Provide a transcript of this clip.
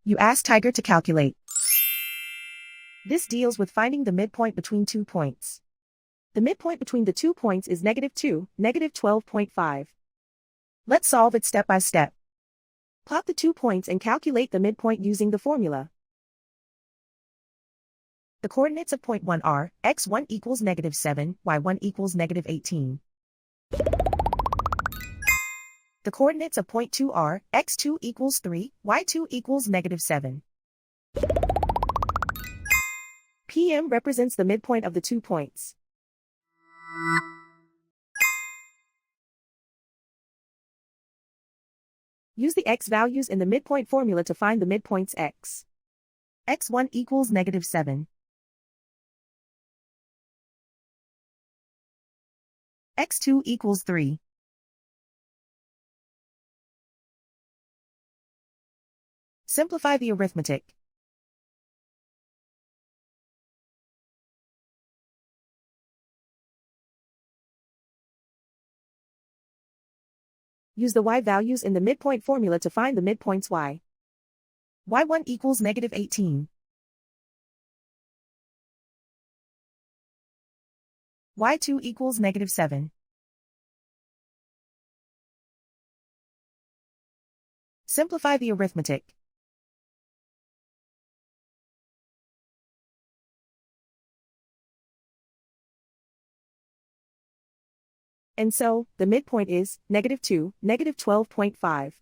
You ask Tiger to calculate. This deals with finding the midpoint between 2 points. The midpoint between the 2 points is -2, -12.5. Let's solve it step by step. Plot the 2 points and calculate the midpoint using the formula. The coordinates of point 1 are, x1 equals -7, y1 equals -18. The coordinates of point 2 are, x2 equals 3, y2 equals -7. PM represents the midpoint of the 2 points. Use the x values in the midpoint formula to find the midpoints x. x1 equals -7. x2 equals 3. Simplify the arithmetic. Use the y values in the midpoint formula to find the midpoints y. y1 equals -18. y2 equals -7. Simplify the arithmetic. And so, the midpoint is -2, -12.5.